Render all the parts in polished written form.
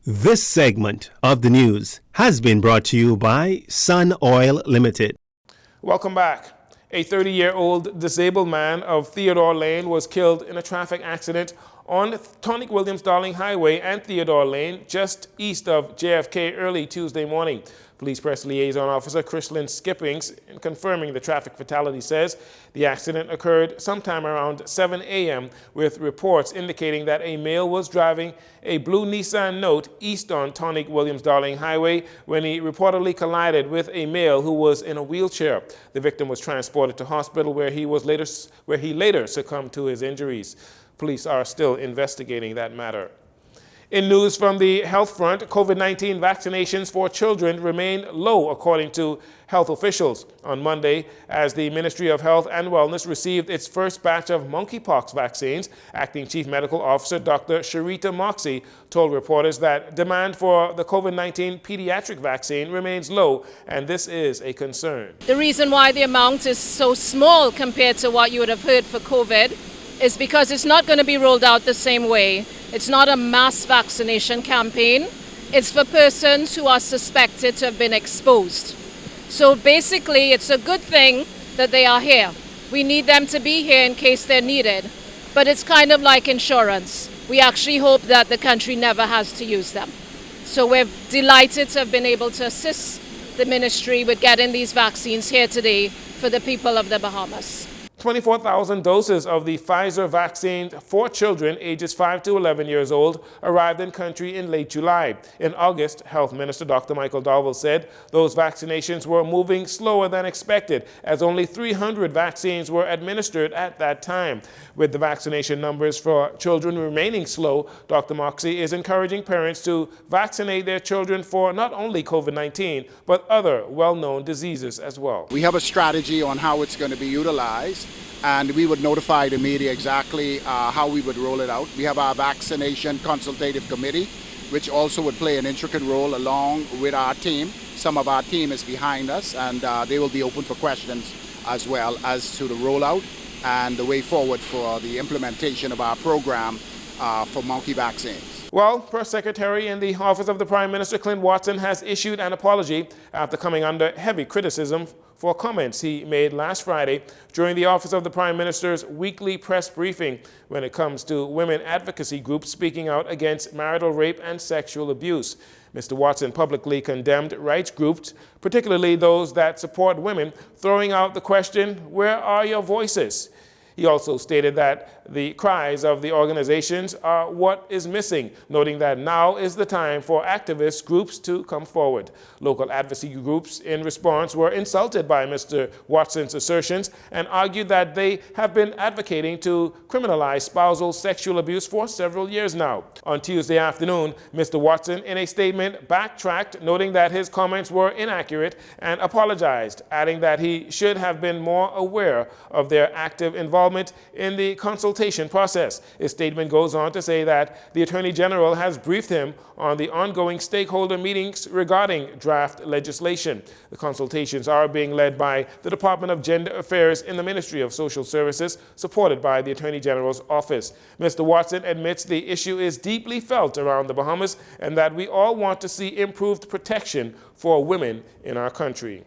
This segment of the news has been brought to you by Sun Oil Limited. Welcome back. A 30-year-old disabled man of Theodore Lane was killed in a traffic accident on Tonic Williams Darling Highway and Theodore Lane, just east of JFK, early Tuesday morning. Police Press Liaison Officer Chrislyn Skippings, in confirming the traffic fatality, says the accident occurred sometime around 7 a.m. with reports indicating that a male was driving a blue Nissan Note east on Tonic Williams Darling Highway when he reportedly collided with a male who was in a wheelchair. The victim was transported to hospital where he later succumbed to his injuries. Police are still investigating that matter. In news from the health front, COVID-19 vaccinations for children remain low, according to health officials. On Monday, as the Ministry of Health and Wellness received its first batch of monkeypox vaccines, Acting Chief Medical Officer Dr. Sharita Moxie told reporters that demand for the COVID-19 pediatric vaccine remains low, and this is a concern. The reason why the amount is so small compared to what you would have heard for COVID is because it's not going to be rolled out the same way. It's not a mass vaccination campaign. It's for persons who are suspected to have been exposed. So basically, it's a good thing that they are here. We need them to be here in case they're needed. But it's kind of like insurance. We actually hope that the country never has to use them. So we're delighted to have been able to assist the ministry with getting these vaccines here today for the people of the Bahamas. 24,000 doses of the Pfizer vaccine for children ages 5 to 11 years old arrived in country in late July. In August, Health Minister Dr. Michael Dowell said those vaccinations were moving slower than expected, as only 300 vaccines were administered at that time. With the vaccination numbers for children remaining slow, Dr. Moxie is encouraging parents to vaccinate their children for not only COVID-19, but other well-known diseases as well. We have a strategy on how it's going to be utilized, and we would notify the media exactly how we would roll it out. We have our vaccination consultative committee, which also would play an intricate role along with our team. Some of our team is behind us, and they will be open for questions as well as to the rollout and the way forward for the implementation of our program for monkey vaccines. Well, Press Secretary in the Office of the Prime Minister, Clint Watson, has issued an apology after coming under heavy criticism for comments he made last Friday during the Office of the Prime Minister's weekly press briefing when it comes to women advocacy groups speaking out against marital rape and sexual abuse. Mr. Watson publicly condemned rights groups, particularly those that support women, throwing out the question, "Where are your voices?" He also stated that the cries of the organizations are what is missing, noting that now is the time for activist groups to come forward. Local advocacy groups in response were insulted by Mr. Watson's assertions and argued that they have been advocating to criminalize spousal sexual abuse for several years now. On Tuesday afternoon, Mr. Watson, in a statement, backtracked, noting that his comments were inaccurate and apologized, adding that he should have been more aware of their active involvement in the consultation process. His statement goes on to say that the Attorney General has briefed him on the ongoing stakeholder meetings regarding draft legislation. The consultations are being led by the Department of Gender Affairs in the Ministry of Social Services, supported by the Attorney General's office. Mr. Watson admits the issue is deeply felt around the Bahamas and that we all want to see improved protection for women in our country.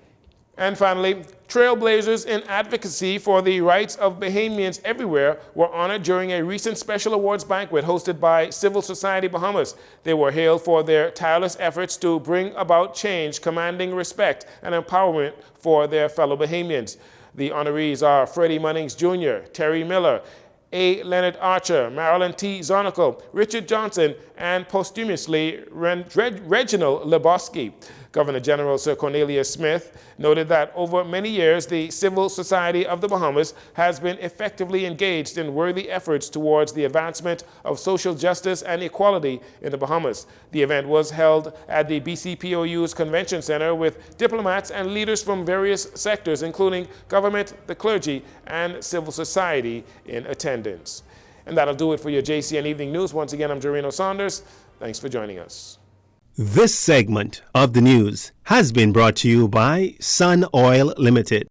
And finally, Trailblazers in advocacy for the rights of Bahamians everywhere were honored during a recent special awards banquet hosted by Civil Society Bahamas. They were hailed for their tireless efforts to bring about change, commanding respect and empowerment for their fellow Bahamians. The honorees are Freddie Munnings Jr., Terry Miller, A. Leonard Archer, Marilyn T. Zonical, Richard Johnson, and posthumously Reginald Lebowski. Governor General Sir Cornelius Smith noted that over many years, the civil society of the Bahamas has been effectively engaged in worthy efforts towards the advancement of social justice and equality in the Bahamas. The event was held at the BCPOU's Convention Center with diplomats and leaders from various sectors, including government, the clergy, and civil society in attendance. And that'll do it for your JCN Evening News. Once again, I'm Jareno Saunders. Thanks for joining us. This segment of the news has been brought to you by Sun Oil Limited.